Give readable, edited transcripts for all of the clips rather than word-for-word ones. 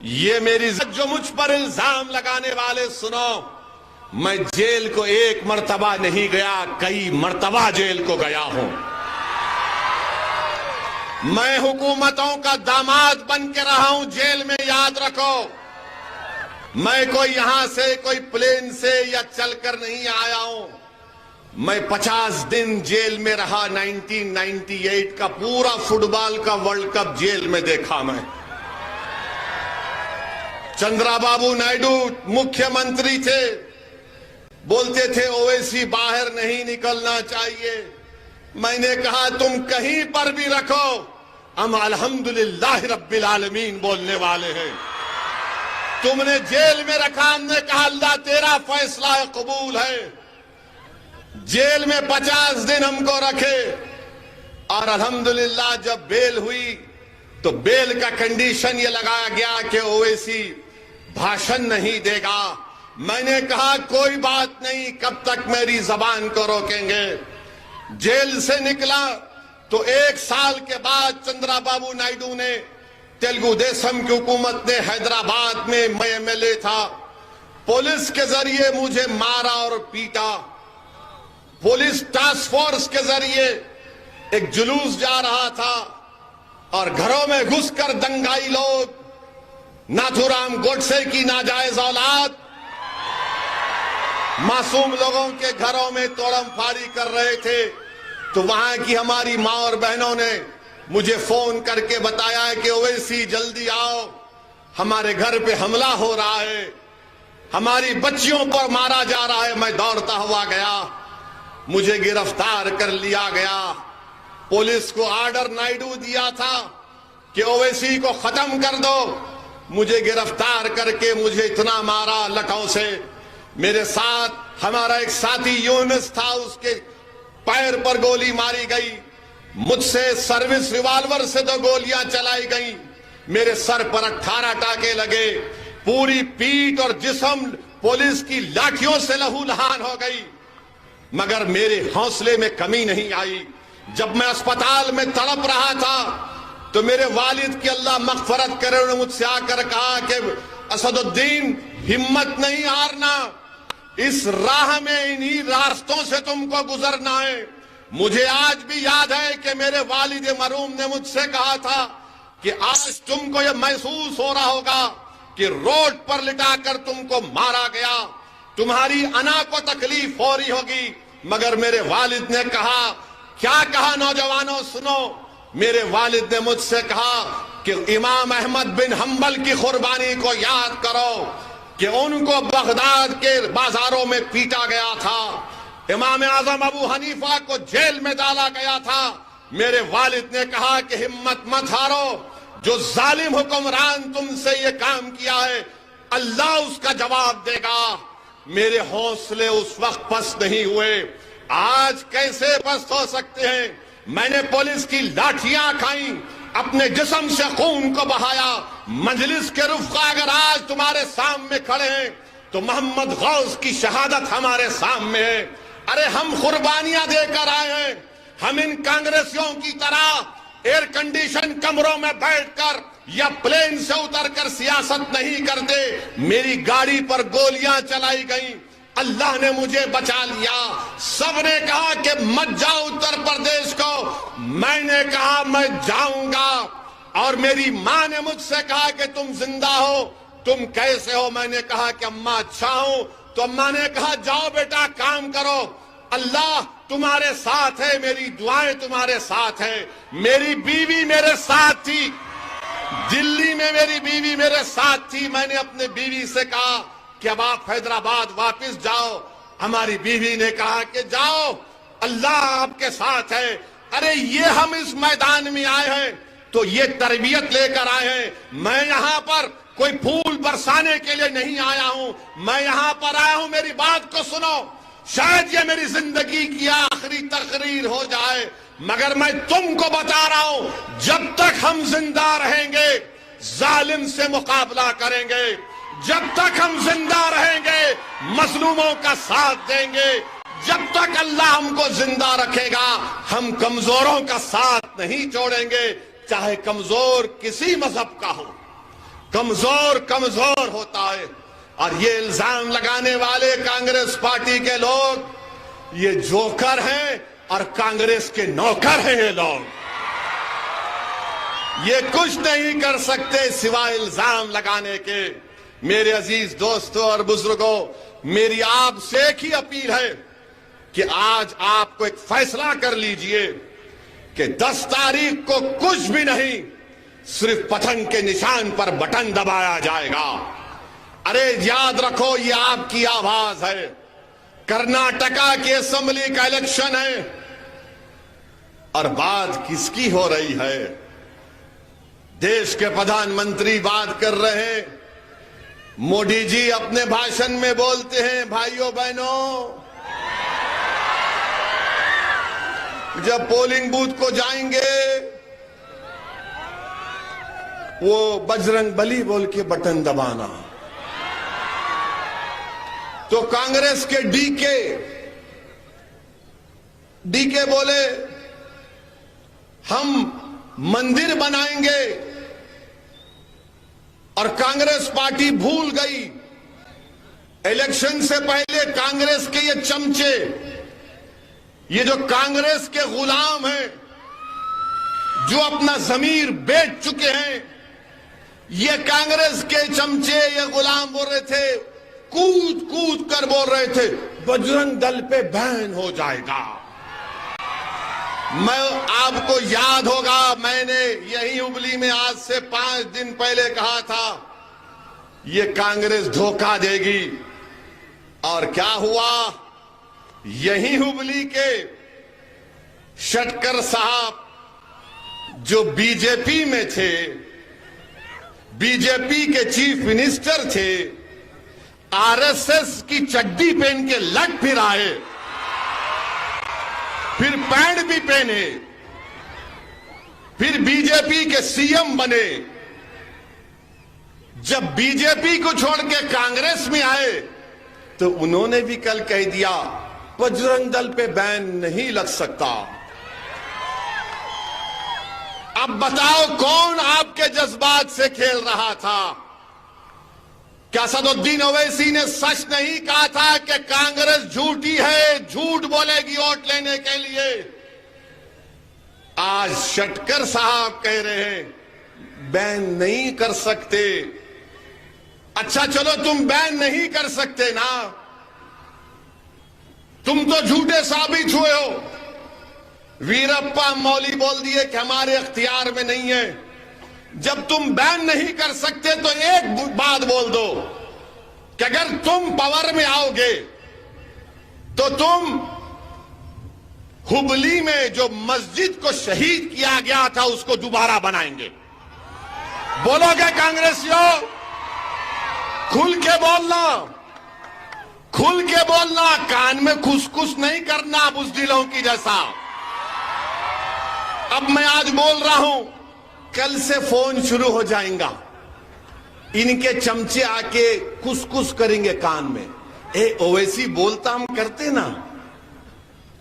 ये मेरी जो मुझ पर इल्जाम लगाने वाले सुनो, मैं जेल को एक मर्तबा नहीं गया, कई मर्तबा जेल को गया हूं। मैं हुकूमतों का दामाद बन के रहा हूं जेल में, याद रखो। मैं कोई यहां से कोई प्लेन से या चलकर नहीं आया हूं। मैं 50 दिन जेल में रहा। 1998 का पूरा फुटबॉल का वर्ल्ड कप जेल में देखा मैं। चंद्राबाबू नायडू मुख्यमंत्री थे, बोलते थे ओवैसी बाहर नहीं निकलना चाहिए। मैंने कहा तुम कहीं पर भी रखो, हम अल्हम्दुलिल्लाह रब्बिल आलमीन बोलने वाले हैं। तुमने जेल में रखा, हमने कहा अल्लाह तेरा फैसला कबूल है। जेल में 50 दिन हमको रखे और अल्हम्दुलिल्लाह जब बेल हुई तो बेल का कंडीशन ये लगाया गया कि ओवैसी भाषण नहीं देगा। मैंने कहा कोई बात नहीं, कब तक मेरी जबान को रोकेंगे। जेल से निकला तो 1 साल के बाद चंद्राबाबू नायडू ने, तेलुगु देशम की हुकूमत ने, हैदराबाद में मैं एमएलए था, पुलिस के जरिए मुझे मारा और पीटा। पुलिस टास्क फोर्स के जरिए एक जुलूस जा रहा था और घरों में घुसकर दंगाई लोग, नाथूराम गोडसे की नाजायज औलाद, मासूम लोगों के घरों में तोड़म फाड़ी कर रहे थे। तो वहां की हमारी मां और बहनों ने मुझे फोन करके बताया है कि ओवैसी जल्दी आओ, हमारे घर पे हमला हो रहा है, हमारी बच्चियों पर मारा जा रहा है। मैं दौड़ता हुआ गया, मुझे गिरफ्तार कर लिया गया। पुलिस को ऑर्डर नायडू दिया था कि ओवैसी को खत्म कर दो। मुझे गिरफ्तार करके मुझे इतना मारा लठों से। मेरे साथ हमारा एक साथी यूनुस था, उसके पैर पर गोली मारी गई। मुझसे सर्विस रिवॉल्वर से 2 गोलियां चलाई गई। मेरे सर पर 18 टाके लगे। पूरी पीठ और जिस्म पुलिस की लाठियों से लहूलुहान हो गई, मगर मेरे हौसले में कमी नहीं आई। जब मैं अस्पताल में तड़प रहा था तो मेरे वालिद की अल्लाह मगफरत करे, उन्होंने मुझसे आकर कहा कि असदुद्दीन हिम्मत नहीं हारना, इस राह में इन्हीं रास्तों से तुमको गुजरना है। मुझे आज भी याद है कि मेरे वालिद मरूम ने मुझसे कहा था कि आज तुमको यह महसूस हो रहा होगा कि रोड पर लिटाकर तुमको मारा गया, तुम्हारी अना को तकलीफ हो रही होगी। मगर मेरे वालिद ने कहा, क्या कहा नौजवानों सुनो, मेरे वालिद ने मुझसे कहा कि इमाम अहमद बिन हंबल की कुर्बानी को याद करो कि उनको बगदाद के बाजारों में पीटा गया था। इमाम आजम अबू हनीफा को जेल में डाला गया था। मेरे वालिद ने कहा कि हिम्मत मत हारो, जो जालिम हुक्मरान तुमसे ये काम किया है अल्लाह उसका जवाब देगा। मेरे हौसले उस वक्त पस्त नहीं हुए, आज कैसे पस्त हो सकते हैं। मैंने पुलिस की लाठियां खाई, अपने जिस्म से खून को बहाया। मजलिस के रुफ़क़ा अगर आज तुम्हारे सामने खड़े हैं तो मोहम्मद गौस की शहादत हमारे सामने है। अरे हम कुर्बानियां देकर आए हैं। हम इन कांग्रेसियों की तरह एयर कंडीशन कमरों में बैठकर या प्लेन से उतरकर सियासत नहीं करते। मेरी गाड़ी पर गोलियां चलाई गई, अल्लाह ने मुझे बचा लिया। सबने कहा कि मत जाओ उत्तर प्रदेश को, मैंने कहा मैं जाऊंगा। और मेरी मां ने मुझसे कहा कि तुम जिंदा हो, तुम कैसे हो। मैंने कहा कि अम्मा अच्छा हूं। तो अम्मा ने कहा जाओ बेटा काम करो, अल्लाह तुम्हारे साथ है, मेरी दुआएं तुम्हारे साथ है। मेरी बीवी मेरे साथ थी, दिल्ली में मेरी बीवी मेरे साथ थी। मैंने अपने बीवी से कहा कि अब आप हैदराबाद वापस जाओ। हमारी बीवी ने कहा कि जाओ, अल्लाह आपके साथ है। अरे ये हम इस मैदान में आए हैं तो ये तरबियत लेकर आए हैं। मैं यहां पर कोई फूल बरसाने के लिए नहीं आया हूं, मैं यहां पर आया हूं, मेरी बात को सुनो। शायद ये मेरी जिंदगी की आखिरी तकरीर हो जाए, मगर मैं तुमको बता रहा हूं जब तक हम जिंदा रहेंगे जालिम से मुकाबला करेंगे। जब तक हम जिंदा रहेंगे मजलूमों का साथ देंगे। जब तक अल्लाह हमको जिंदा रखेगा हम कमजोरों का साथ नहीं छोड़ेंगे, चाहे कमजोर किसी मजहब का हो, कमजोर कमजोर होता है। और ये इल्जाम लगाने वाले कांग्रेस पार्टी के लोग ये जोकर हैं और कांग्रेस के नौकर हैं। ये लोग ये कुछ नहीं कर सकते सिवाय इल्जाम लगाने के। मेरे अजीज दोस्तों और बुजुर्गों, मेरी आपसे एक ही अपील है कि आज आपको एक फैसला कर लीजिए कि 10 तारीख को कुछ भी नहीं, सिर्फ पतंग के निशान पर बटन दबाया जाएगा। अरे याद रखो, ये आपकी आवाज है। कर्नाटका की असेंबली का इलेक्शन है और बात किसकी हो रही है? देश के प्रधानमंत्री बात कर रहे हैं। मोदी जी अपने भाषण में बोलते हैं, भाइयों बहनों, जब पोलिंग बूथ को जाएंगे वो बजरंग बली बोल के बटन दबाना। तो कांग्रेस के डीके बोले हम मंदिर बनाएंगे, और कांग्रेस पार्टी भूल गई इलेक्शन से पहले कांग्रेस के ये चमचे, ये जो कांग्रेस के गुलाम हैं, जो अपना जमीर बेच चुके हैं, ये कांग्रेस के चमचे, ये गुलाम बोल रहे थे, कूद कूद कर बोल रहे थे बजरंग दल पे बैन हो जाएगा। मैं आपको याद होगा, मैंने यही हुबली में आज से 5 दिन पहले कहा था ये कांग्रेस धोखा देगी, और क्या हुआ? यही हुबली के षटकर साहब जो बीजेपी में थे, बीजेपी के चीफ मिनिस्टर थे, आरएसएस की चड्डी पहन के लट फिर आए, फिर पैंट भी पहने, फिर बीजेपी के सीएम बने। जब बीजेपी को छोड़ के कांग्रेस में आए तो उन्होंने भी कल कह दिया बजरंग दल पे बैन नहीं लग सकता। अब बताओ कौन आपके जज्बात से खेल रहा था? क्या असदुद्दीन ओवैसी ने सच नहीं कहा था कि कांग्रेस झूठी है, झूठ बोलेगी वोट लेने के लिए? आज षटकर साहब कह रहे हैं बैन नहीं कर सकते। अच्छा चलो तुम बैन नहीं कर सकते ना, तुम तो झूठे साबित हुए हो। वीरप्पा मौली बोल दिए कि हमारे अख्तियार में नहीं है। जब तुम बैन नहीं कर सकते तो एक बात बोल दो कि अगर तुम पावर में आओगे तो तुम हुबली में जो मस्जिद को शहीद किया गया था उसको दोबारा बनाएंगे। बोलोगे कांग्रेसियों? खुल के बोलना, खुल के बोलना, कान में खुसखुस नहीं करना बुज़दिलों की जैसा। अब मैं आज बोल रहा हूं, कल से फोन शुरू हो जाएगा, इनके चमचे आके कुस करेंगे कान में। ए ओवैसी बोलता हम करते ना,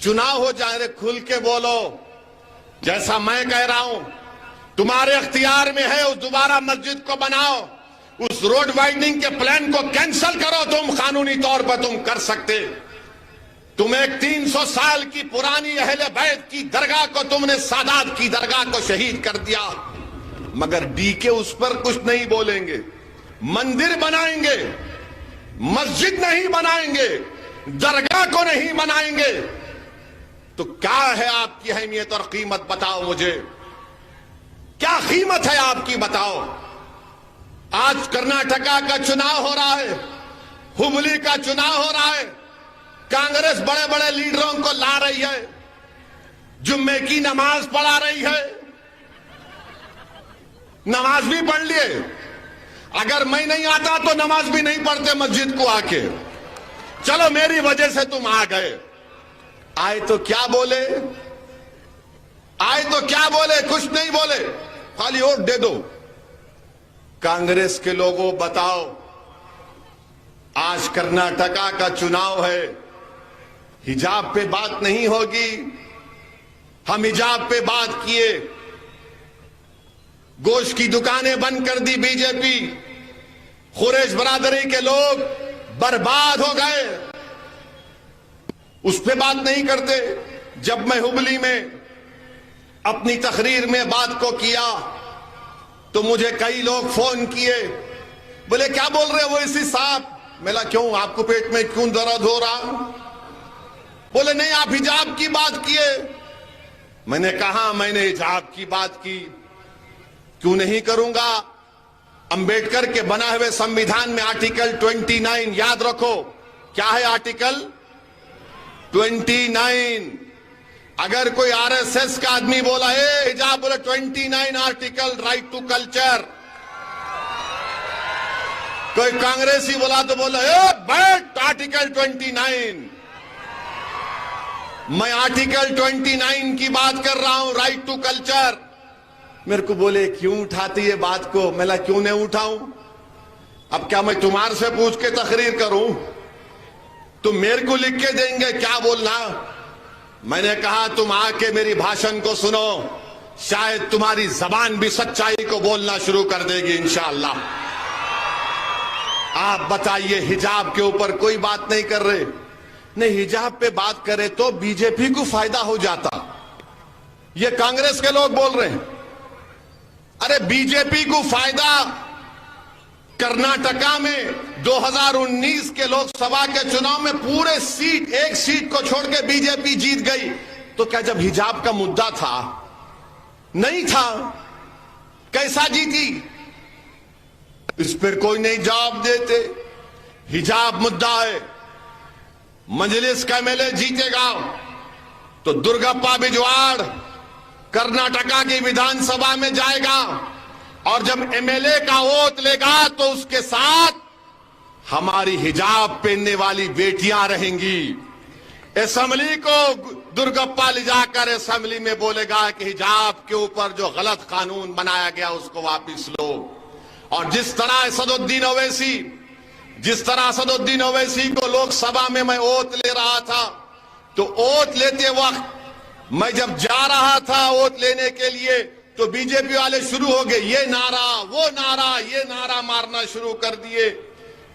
चुनाव हो जाए रे, खुल के बोलो। जैसा मैं कह रहा हूं तुम्हारे अख्तियार में है, उस दोबारा मस्जिद को बनाओ, उस रोड वाइडनिंग के प्लान को कैंसिल करो। तुम कानूनी तौर पर तुम कर सकते। तुम एक 300 साल की पुरानी अहले बैत की दरगाह को तुमने सादात की दरगाह को शहीद कर दिया, मगर डीके उस पर कुछ नहीं बोलेंगे। मंदिर बनाएंगे, मस्जिद नहीं बनाएंगे, दरगाह को नहीं बनाएंगे। तो क्या है आपकी अहमियत और कीमत बताओ मुझे, क्या कीमत है आपकी बताओ। आज कर्नाटका का चुनाव हो रहा है, हुबली का चुनाव हो रहा है, कांग्रेस बड़े बड़े लीडरों को ला रही है, जुम्मे की नमाज पढ़ा रही है। नमाज भी पढ़ लिए, अगर मैं नहीं आता तो नमाज भी नहीं पढ़ते मस्जिद को आके। चलो मेरी वजह से तुम आ गए, आए तो क्या बोले, आए तो क्या बोले? कुछ नहीं बोले, खाली वोट दे दो। कांग्रेस के लोगों बताओ, आज कर्नाटका का चुनाव है, हिजाब पे बात नहीं होगी। हम हिजाब पे बात किए, गोश्त की दुकानें बंद कर दी बीजेपी, कुरैश बरादरी के लोग बर्बाद हो गए, उस पे बात नहीं करते। जब मैं हुबली में अपनी तकरीर में बात को किया तो मुझे कई लोग फोन किए, बोले क्या बोल रहे हो इसी साहब। मैंने क्यों, आपको पेट में क्यों दर्द हो रहा? बोले नहीं, आप हिजाब की बात किए। मैंने कहा मैंने हिजाब की बात की, क्यों नहीं करूंगा। अंबेडकर के बना हुए संविधान में आर्टिकल 29, याद रखो क्या है आर्टिकल 29। अगर कोई आरएसएस का आदमी बोला है हिजाब, बोले 29 आर्टिकल राइट टू कल्चर। कोई कांग्रेसी बोला तो बोला बैठ आर्टिकल 29। मैं आर्टिकल 29 की बात कर रहा हूं, राइट टू कल्चर। मेरे को बोले क्यों उठाती है बात को। मैं क्यों नहीं उठाऊं, अब क्या मैं तुम्हारे से पूछ के तकरीर करूं? तुम मेरे को लिख के देंगे क्या बोलना। मैंने कहा तुम आके मेरी भाषण को सुनो, शायद तुम्हारी जबान भी सच्चाई को बोलना शुरू कर देगी इंशाअल्लाह। आप बताइए, हिजाब के ऊपर कोई बात नहीं कर रहे। नहीं, हिजाब पे बात करे तो बीजेपी को फायदा हो जाता, ये कांग्रेस के लोग बोल रहे हैं। अरे बीजेपी को फायदा, कर्नाटका में 2019 के लोकसभा के चुनाव में पूरे सीट, एक सीट को छोड़ के बीजेपी जीत गई। तो क्या जब हिजाब का मुद्दा था? नहीं था। कैसा जीती? इस पर कोई नहीं जवाब देते। हिजाब मुद्दा है, मजलिस का एमएलए जीतेगा तो दुर्गप्पा बिजवाड़ कर्नाटका की विधानसभा में जाएगा, और जब एमएलए का वोट लेगा तो उसके साथ हमारी हिजाब पहनने वाली बेटियां रहेंगी। असेंबली को दुर्गप्पा ले जाकर असेंबली में बोलेगा कि हिजाब के ऊपर जो गलत कानून बनाया गया उसको वापस लो। और जिस तरह असदुद्दीन ओवैसी को लोकसभा में मैं ओत ले रहा था, तो ओत लेते वक्त मैं जब जा रहा था ओत लेने के लिए, तो बीजेपी वाले शुरू हो गए, ये नारा वो नारा, ये नारा मारना शुरू कर दिए।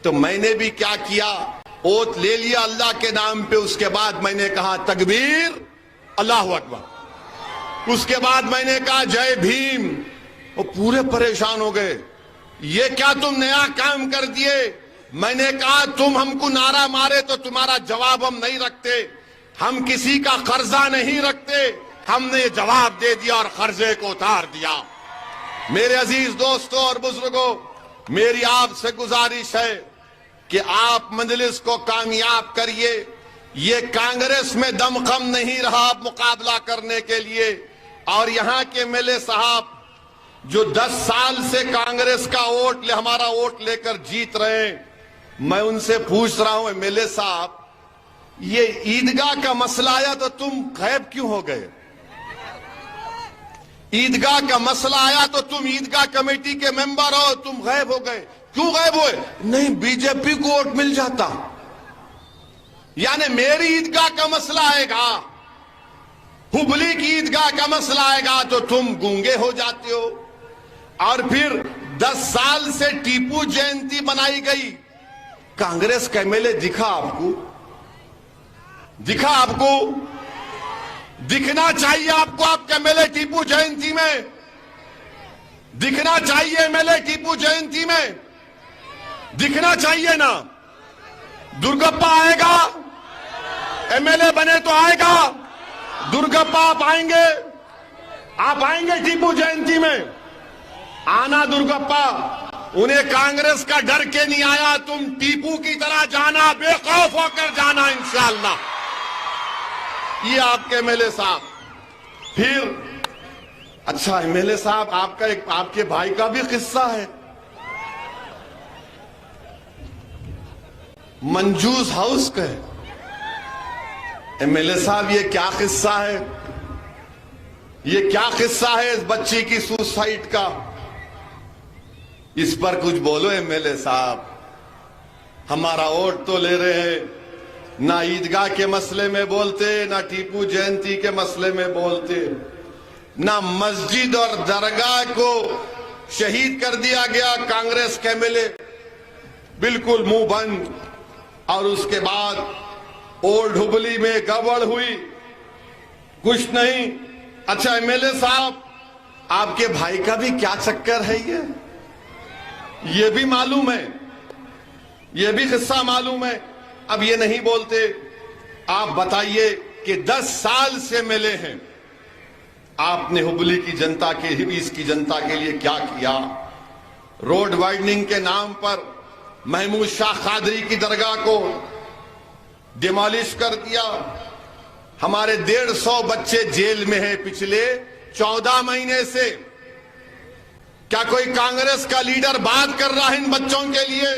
तो मैंने भी क्या किया, ओत ले लिया अल्लाह के नाम पे। उसके बाद मैंने कहा तकबीर, अल्लाहु अकबर। उसके बाद मैंने कहा जय भीम। वो पूरे परेशान हो गए, ये क्या तुम नया काम कर दिए। मैंने कहा तुम हमको नारा मारे तो तुम्हारा जवाब हम नहीं रखते, हम किसी का कर्जा नहीं रखते। हमने जवाब दे दिया और कर्जे को उतार दिया। मेरे अजीज दोस्तों और बुजुर्गों, मेरी आपसे गुजारिश है कि आप मजलिस को कामयाब करिए। ये कांग्रेस में दमखम नहीं रहा मुकाबला करने के लिए। और यहां के एमएलए साहब जो 10 साल से कांग्रेस का वोट हमारा वोट लेकर जीत रहे हैं, मैं उनसे पूछ रहा हूं एमएलए साहब, ये ईदगाह का मसला आया तो तुम गायब क्यों हो गए? ईदगाह का मसला आया तो तुम ईदगाह कमेटी के मेंबर हो, तुम गायब हो गए। क्यों गायब हुए? नहीं, बीजेपी को वोट मिल जाता। यानी मेरी ईदगाह का मसला आएगा, हुबली की ईदगाह का मसला आएगा तो तुम गूंगे हो जाते हो। और फिर 10 साल से टीपू जयंती बनाई गई, कांग्रेस का एमएलए दिखा आपको? दिखा आपको? दिखना चाहिए आपको आपके एमएलए टीपू जयंती में, दिखना चाहिए एमएलए टीपू जयंती में, दिखना चाहिए ना। दुर्गप्पा आएगा, एमएलए बने तो आएगा। दुर्गप्पा आप आएंगे टीपू जयंती में? आना दुर्गप्पा। उन्हें कांग्रेस का डर के नहीं आया, तुम टीपू की तरह जाना, बेखौफ होकर जाना इंशाअल्लाह। ये आपके एमएलए साहब। फिर अच्छा एमएलए साहब, आपका एक आपके भाई का भी किस्सा है, मंजूस हाउस का। एमएलए साहब ये क्या किस्सा है? ये क्या किस्सा है इस बच्ची की सुसाइड का? इस पर कुछ बोलो एमएलए साहब। हमारा वोट तो ले रहे हैं, ना ईदगाह के मसले में बोलते, ना टीपू जयंती के मसले में बोलते, ना मस्जिद और दरगाह को शहीद कर दिया गया कांग्रेस के एमएलए। बिल्कुल मुंह बंद। और उसके बाद ओल्ड हुबली में गड़बड़ हुई, कुछ नहीं। अच्छा एमएलए साहब, आपके भाई का भी क्या चक्कर है ये भी मालूम है, ये भी किस्सा मालूम है। अब ये नहीं बोलते। आप बताइए कि 10 साल से मिले हैं, आपने हुबली की जनता के, हिबीस की जनता के लिए क्या किया? रोड वाइडनिंग के नाम पर महमूद शाह कादरी की दरगाह को डिमोलिश कर दिया। हमारे 150 बच्चे जेल में हैं पिछले 14 महीने से। क्या कोई कांग्रेस का लीडर बात कर रहा है इन बच्चों के लिए?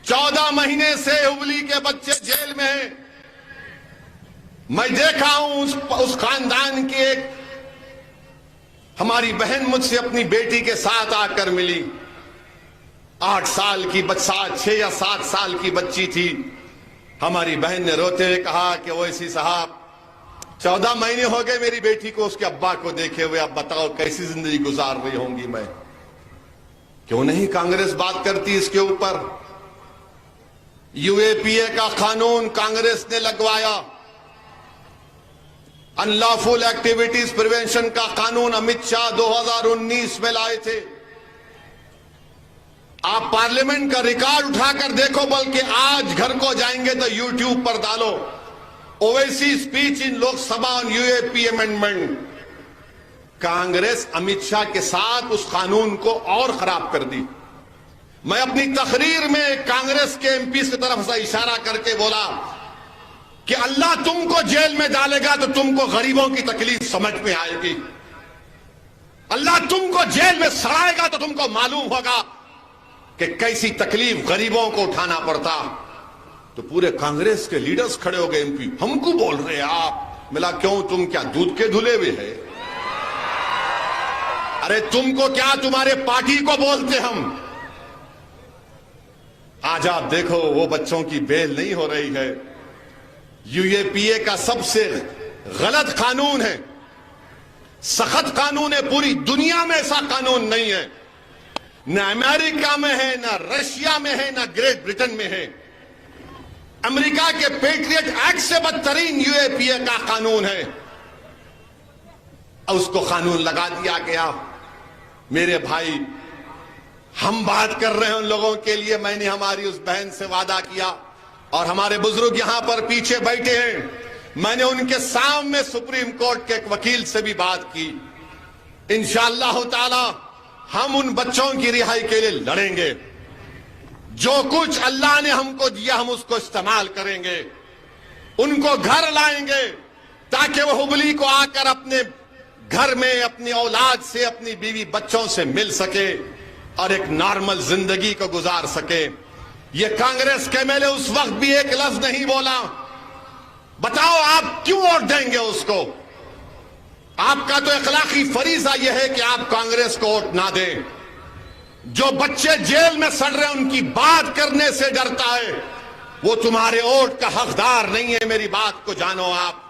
14 महीने से हुबली के बच्चे जेल में हैं। मैं देखा हूं उस खानदान की एक हमारी बहन मुझसे अपनी बेटी के साथ आकर मिली। 8 साल की बच्चा, 6 या 7 साल की बच्ची थी। हमारी बहन ने रोते हुए कहा कि ओवैसी साहब, 14 महीने हो गए मेरी बेटी को उसके अब्बा को देखे हुए, अब बताओ कैसी जिंदगी गुजार रही होंगी मैं। क्यों नहीं कांग्रेस बात करती इसके ऊपर? यूएपीए का कानून कांग्रेस ने लगवाया, अनलॉफुल एक्टिविटीज प्रिवेंशन का कानून अमित शाह 2019 में लाए थे। आप पार्लियामेंट का रिकॉर्ड उठाकर देखो, बल्कि आज घर को जाएंगे तो यूट्यूब पर डालो Owaisi speech in Lok Sabha on UAP amendment. Congress Amit Shah के साथ उस कानून को और खराब कर दी। मैं अपनी तकरीर में कांग्रेस के एमपी की तरफ से इशारा करके बोला कि अल्लाह तुमको जेल में डालेगा तो तुमको गरीबों की तकलीफ समझ में आएगी। अल्लाह तुमको जेल में सड़ाएगा तो तुमको मालूम होगा कि कैसी तकलीफ गरीबों को उठाना पड़ता। तो पूरे कांग्रेस के लीडर्स खड़े हो गए, एमपी हमको बोल रहे हैं आप। मिला क्यों, तुम क्या दूध के धुले हुए है? अरे तुमको क्या, तुम्हारे पार्टी को बोलते हम। आज आप देखो वो बच्चों की बेल नहीं हो रही है। यूएपीए का सबसे गलत कानून है, सख्त कानून है। पूरी दुनिया में ऐसा कानून नहीं है, न अमेरिका में है, न रशिया में है, न ग्रेट ब्रिटेन में है। अमेरिका के पेट्रियट एक्ट से बदतरीन यूएपीए का कानून है, और उसको कानून लगा दिया गया। मेरे भाई, हम बात कर रहे हैं उन लोगों के लिए। मैंने हमारी उस बहन से वादा किया, और हमारे बुजुर्ग यहां पर पीछे बैठे हैं, मैंने उनके सामने सुप्रीम कोर्ट के एक वकील से भी बात की। इंशाअल्लाह ताला हम उन बच्चों की रिहाई के लिए लड़ेंगे। जो कुछ अल्लाह ने हमको दिया हम उसको इस्तेमाल करेंगे। उनको घर लाएंगे ताकि वो हुबली को आकर अपने घर में अपनी औलाद से, अपनी बीवी बच्चों से मिल सके और एक नॉर्मल जिंदगी को गुजार सके। ये कांग्रेस के एमएलए उस वक्त भी एक लफ्ज नहीं बोला। बताओ आप क्यों वोट देंगे उसको? आपका तो अखलाकी फरीजा यह है कि आप कांग्रेस को वोट ना दें। जो बच्चे जेल में सड़ रहे हैं उनकी बात करने से डरता है, वो तुम्हारे वोट का हकदार नहीं है। मेरी बात को जानो आप।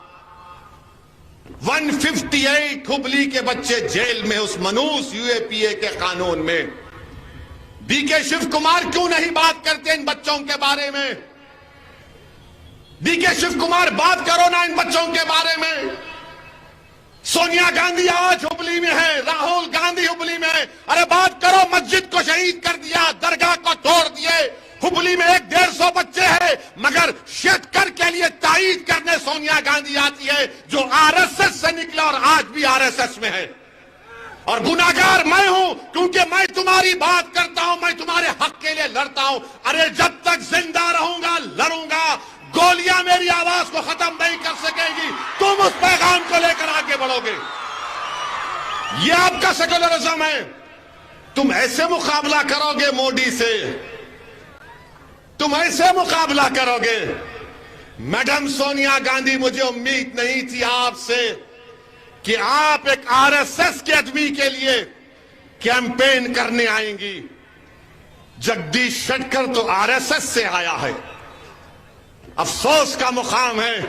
158 हुबली के बच्चे जेल में उस मनूस यूएपीए के कानून में। डीके शिव कुमार क्यों नहीं बात करते इन बच्चों के बारे में? डीके शिव कुमार बात करो ना इन बच्चों के बारे में। सोनिया गांधी आज हुबली में है, राहुल गांधी हुबली में है। अरे बात करो, मस्जिद को शहीद कर दिया, दरगाह को तोड़ दिए। हुबली में 150 बच्चे हैं, मगर शेतकर के लिए तायीद करने सोनिया गांधी आती है, जो आरएसएस से निकला और आज भी आरएसएस में है। और गुनाहगार मैं हूं, क्योंकि मैं तुम्हारी बात करता हूं, मैं तुम्हारे हक के लिए लड़ता हूं। अरे जब तक जिंदा रहूंगा लड़ूंगा। गोलियां मेरी आवाज को खत्म नहीं कर सकेगी। तुम उस पैगाम को लेकर आगे बढ़ोगे। यह आपका सेकुलरिज्म है। तुम ऐसे मुकाबला करोगे मोदी से, तुम ऐसे मुकाबला करोगे। मैडम सोनिया गांधी, मुझे उम्मीद नहीं थी आपसे कि आप एक आरएसएस के आदमी के लिए कैंपेन करने आएंगी। जगदीश शेट्टर तो आरएसएस से आया है। अफसोस का मुकाम है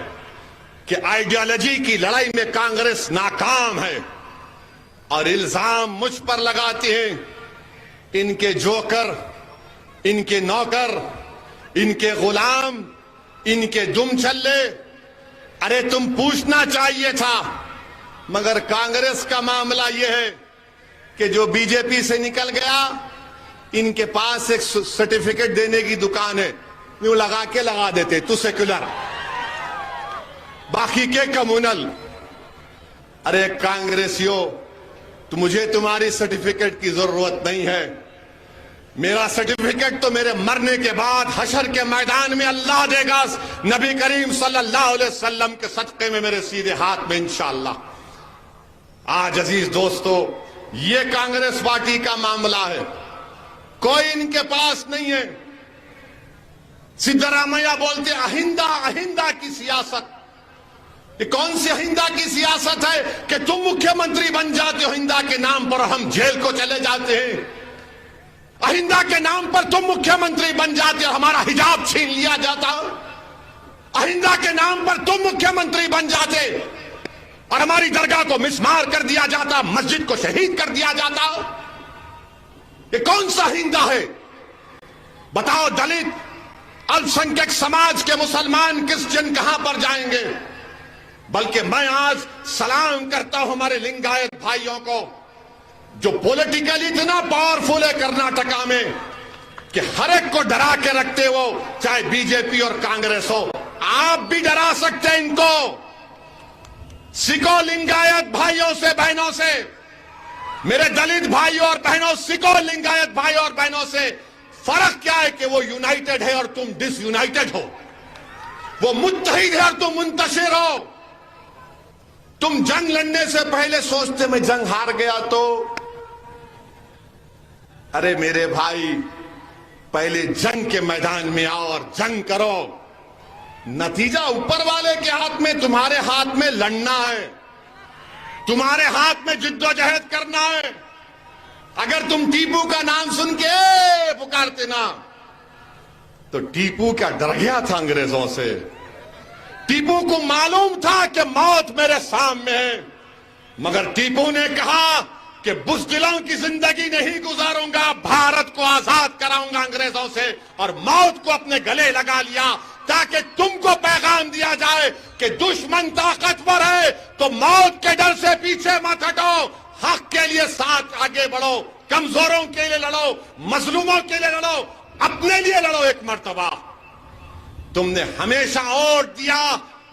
कि आइडियोलॉजी की लड़ाई में कांग्रेस नाकाम है और इल्जाम मुझ पर लगाते हैं इनके जोकर, इनके नौकर, इनके गुलाम, इनके दुम चल्ले। अरे तुम पूछना चाहिए था। मगर कांग्रेस का मामला यह है कि जो बीजेपी से निकल गया, इनके पास एक सर्टिफिकेट देने की दुकान है, यूं लगा के लगा देते तू सेक्युलर, बाकी के कम्युनल। अरे कांग्रेसियों, तो मुझे तुम्हारी सर्टिफिकेट की जरूरत नहीं है। मेरा सर्टिफिकेट तो मेरे मरने के बाद हशर के मैदान में अल्लाह देगा, नबी करीम सल्लल्लाहु अलैहि वसल्लम के सदक़े में मेरे सीधे हाथ में इंशाअल्लाह। आज अजीज दोस्तों, ये कांग्रेस पार्टी का मामला है, कोई इनके पास नहीं है। सिद्धरामैया बोलते अहिंदा अहिंदा की सियासत। ये कौन सी अहिंदा की सियासत है कि तुम मुख्यमंत्री बन जाते हो अहिंदा के नाम पर, हम जेल को चले जाते हैं। अहिंदा के नाम पर तुम मुख्यमंत्री बन जाते हो, हमारा हिजाब छीन लिया जाता। अहिंदा के नाम पर तुम मुख्यमंत्री बन जाते और हमारी दरगाह को मिसमार कर दिया जाता, मस्जिद को शहीद कर दिया जाता। ये कौन सा अहिंदा है? बताओ, दलित अल्पसंख्यक समाज के मुसलमान किस जन कहां पर जाएंगे? बल्कि मैं आज सलाम करता हूं हमारे लिंगायत भाइयों को, जो पॉलिटिकली इतना पावरफुल है कर्नाटका में कि हर एक को डरा के रखते हो, चाहे बीजेपी और कांग्रेस हो। आप भी डरा सकते हैं इनको। सिखो लिंगायत भाइयों से, बहनों से, मेरे दलित भाइयों और बहनों, सिखो लिंगायत भाइयों और बहनों से। फर्क क्या है कि वो यूनाइटेड है और तुम डिसयूनाइटेड हो। वो मुत्तहिद है और तुम मुंतशिर हो। तुम जंग लड़ने से पहले सोचते मैं जंग हार गया तो। अरे मेरे भाई, पहले जंग के मैदान में आओ और जंग करो। नतीजा ऊपर वाले के हाथ में, तुम्हारे हाथ में लड़ना है, तुम्हारे हाथ में जिद्दोजहद करना है। अगर तुम टीपू का नाम सुन के पुकारते ना, तो टीपू क्या डर गया था अंग्रेजों से? टीपू को मालूम था कि मौत मेरे सामने है, मगर टीपू ने कहा कि बुज़दिलों की जिंदगी नहीं गुजारूंगा, भारत को आजाद कराऊंगा अंग्रेजों से, और मौत को अपने गले लगा लिया ताकि तुमको पैगाम दिया जाए कि दुश्मन ताकतवर है तो मौत के डर से पीछे मत हटो, हक के लिए साथ आगे बढ़ो, कमजोरों के लिए लड़ो, मजलूमों के लिए लड़ो, अपने लिए लड़ो एक मर्तबा। तुमने हमेशा वोट दिया,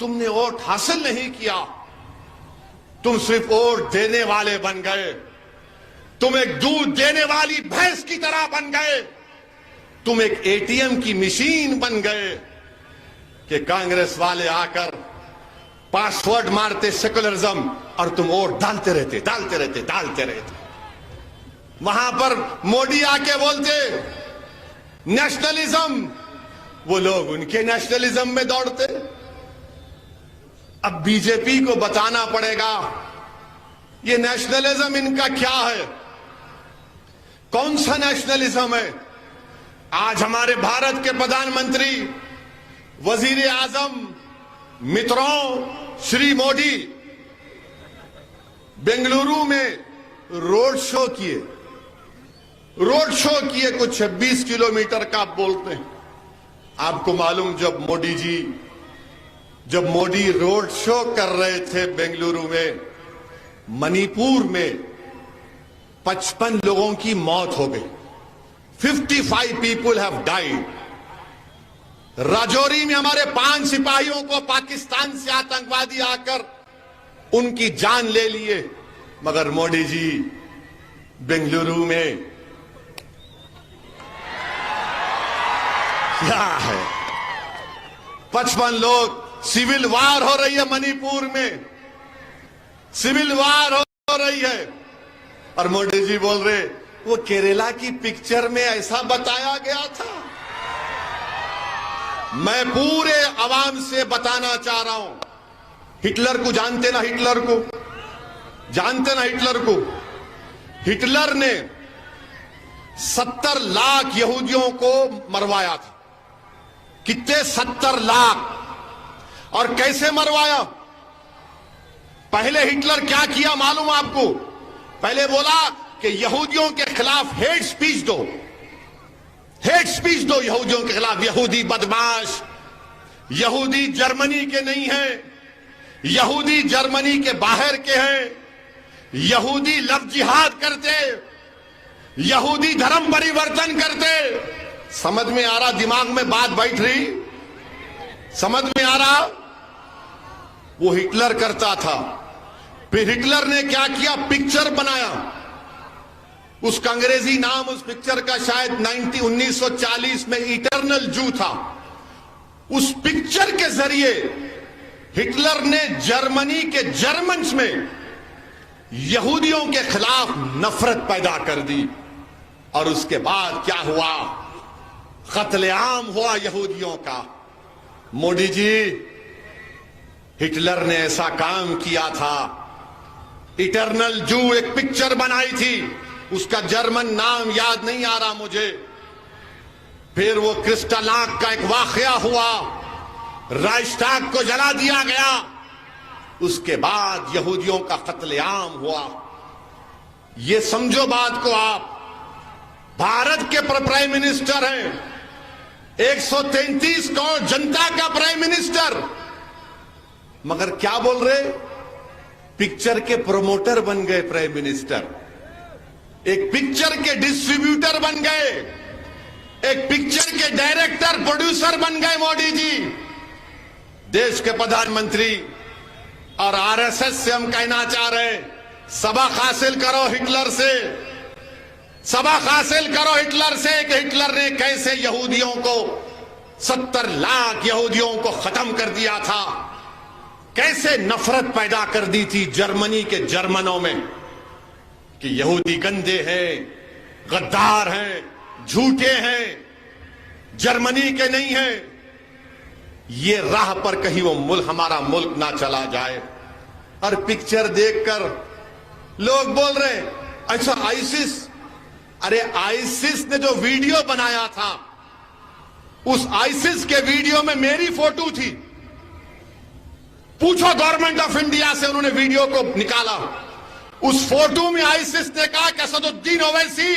तुमने वोट हासिल नहीं किया, तुम सिर्फ वोट देने वाले बन गए। तुम एक दूध देने वाली भैंस की तरह बन गए। तुम एक एटीएम की मशीन बन गए कि कांग्रेस वाले आकर पासवर्ड मारते सेकुलरिज्म और तुम वोट डालते रहते। वहां पर मोदी आके बोलते नेशनलिज्म, वो लोग उनके नेशनलिज्म में दौड़ते। अब बीजेपी को बताना पड़ेगा ये नेशनलिज्म इनका क्या है, कौन सा नेशनलिज्म है। आज हमारे भारत के प्रधानमंत्री, वजीर आजम, मित्रों, श्री मोदी बेंगलुरु में रोड शो किए कुछ 26 किलोमीटर का आप बोलते हैं। आपको मालूम, जब मोदी रोड शो कर रहे थे बेंगलुरु में, मणिपुर में 55 लोगों की मौत हो गई। 55 पीपुल हैव डाइड। राजौरी में हमारे 5 सिपाहियों को पाकिस्तान से आतंकवादी आकर उनकी जान ले लिए, मगर मोदी जी बेंगलुरु में क्या है, 55 लोग। सिविल वार हो रही है मणिपुर में, सिविल वार हो रही है, और मोदी जी बोल रहे वो केरला की पिक्चर में ऐसा बताया गया था। मैं पूरे अवाम से बताना चाह रहा हूं, हिटलर को जानते ना, हिटलर को हिटलर ने 70 लाख यहूदियों को मरवाया था। कितने? 70 लाख। और कैसे मरवाया? पहले हिटलर क्या किया मालूम आपको? पहले बोला कि यहूदियों के खिलाफ हेट स्पीच दो, हेट स्पीच दो यहूदियों के खिलाफ। यहूदी बदमाश, यहूदी जर्मनी के नहीं हैं, यहूदी जर्मनी के बाहर के हैं, यहूदी लव जिहाद करते, यहूदी धर्म परिवर्तन करते। समझ में आ रहा? दिमाग में बात बैठ रही? समझ में आ रहा? वो हिटलर करता था, फिर हिटलर ने क्या किया, पिक्चर बनाया। उसका अंग्रेजी नाम उस पिक्चर का शायद 1940 में इटर्नल जू था। उस पिक्चर के जरिए हिटलर ने जर्मनी के जर्मन्स में यहूदियों के खिलाफ नफरत पैदा कर दी। और उसके बाद क्या हुआ? कत्लेआम हुआ यहूदियों का। मोदी जी, हिटलर ने ऐसा काम किया था। इटर्नल जू एक पिक्चर बनाई थी, उसका जर्मन नाम याद नहीं आ रहा मुझे। फिर वो क्रिस्टलाक का एक वाकया हुआ, राइस्टाग को जला दिया गया। उसके बाद यहूदियों का कत्लेआम हुआ। ये समझो बात को आप। भारत के प्राइम मिनिस्टर हैं, 133 करोड़ जनता का प्राइम मिनिस्टर, मगर क्या बोल रहे? पिक्चर के प्रोमोटर बन गए प्राइम मिनिस्टर, एक पिक्चर के डिस्ट्रीब्यूटर बन गए, एक पिक्चर के डायरेक्टर प्रोड्यूसर बन गए मोदी जी। देश के प्रधानमंत्री और आरएसएस से हम कहना चाह रहे हैं, सबक हासिल करो हिटलर से, सबक हासिल करो हिटलर से कि हिटलर ने कैसे यहूदियों को 70 लाख यहूदियों को खत्म कर दिया था, कैसे नफरत पैदा कर दी थी जर्मनी के जर्मनों में कि यहूदी गंदे हैं, गद्दार हैं, झूठे हैं, जर्मनी के नहीं हैं। ये राह पर कहीं वो मुल्क, हमारा मुल्क ना चला जाए। और पिक्चर देखकर लोग बोल रहे हैं ऐसा आईसिस, अरे आईसिस ने जो वीडियो बनाया था, उस आईसिस के वीडियो में मेरी फोटो थी। पूछो गवर्नमेंट ऑफ इंडिया से, उन्होंने वीडियो को निकाला। उस फोटो में आईसिस ने कहा कि असदुद्दीन ओवैसी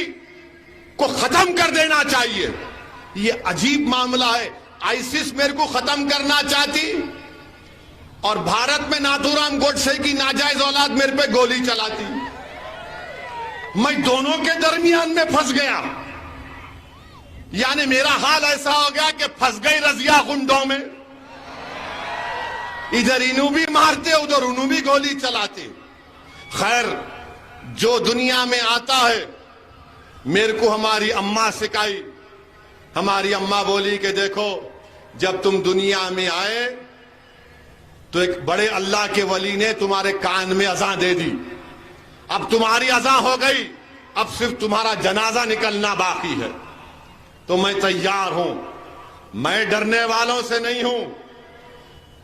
को खत्म कर देना चाहिए। ये अजीब मामला है। आईसिस मेरे को खत्म करना चाहती और भारत में नाथूराम गोडसे की नाजायज औलाद मेरे पे गोली चलाती। मैं दोनों के दरमियान में फंस गया। यानी मेरा हाल ऐसा हो गया कि फंस गई रजिया गुंडों में, इधर इन्हों भी मारते, उधर उन्हों भी गोली चलाते। खैर, जो दुनिया में आता है, मेरे को हमारी अम्मा सिखाई। हमारी अम्मा बोली कि देखो, जब तुम दुनिया में आए तो एक बड़े अल्लाह के वली ने तुम्हारे कान में अज़ान दे दी। अब तुम्हारी अज़ान हो गई, अब सिर्फ तुम्हारा जनाजा निकलना बाकी है। तो मैं तैयार हूं, मैं डरने वालों से नहीं हूं,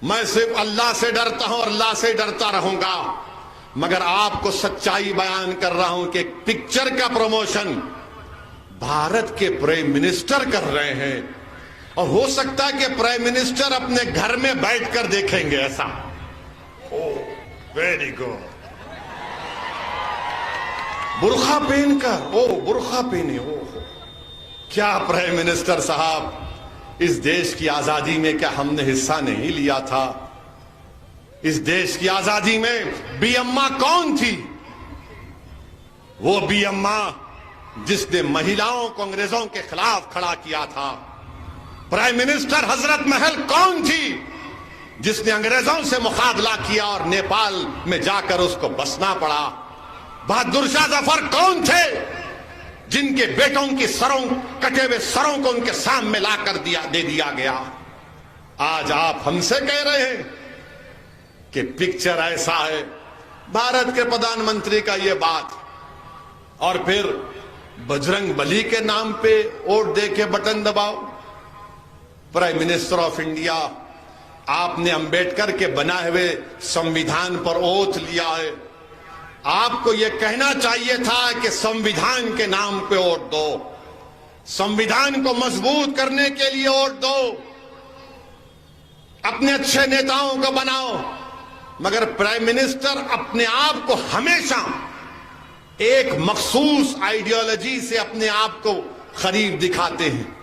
मैं सिर्फ अल्लाह से डरता हूं और अल्लाह से डरता रहूंगा। मगर आपको सच्चाई बयान कर रहा हूं कि पिक्चर का प्रमोशन भारत के प्राइम मिनिस्टर कर रहे हैं, और हो सकता है कि प्राइम मिनिस्टर अपने घर में बैठकर देखेंगे ऐसा। Very good. बुर्खा पहनकर, बुर्खा पहने, क्या प्राइम मिनिस्टर साहब, इस देश की आजादी में क्या हमने हिस्सा नहीं लिया था? इस देश की आजादी में बी अम्मा कौन थी? वो बी अम्मा जिसने महिलाओं को अंग्रेजों के खिलाफ खड़ा किया था। प्राइम मिनिस्टर हजरत महल कौन थी जिसने अंग्रेजों से मुकाबला किया और नेपाल में जाकर उसको बसना पड़ा? बहादुर शाह जफर कौन थे जिनके बेटों की सरों, कटे हुए सरों को उनके सामने लाकर दे दिया गया? आज आप हमसे कह रहे हैं कि पिक्चर ऐसा है। भारत के प्रधानमंत्री का ये बात, और फिर बजरंग बली के नाम पे वोट दे के बटन दबाओ। प्राइम मिनिस्टर ऑफ इंडिया, आपने अंबेडकर के बनाए हुए संविधान पर ओथ लिया है। आपको यह कहना चाहिए था कि संविधान के नाम पे वोट दो, संविधान को मजबूत करने के लिए वोट दो, अपने अच्छे नेताओं को बनाओ। मगर प्राइम मिनिस्टर अपने आप को हमेशा एक मखसूस आइडियोलॉजी से अपने आप को करीब दिखाते हैं।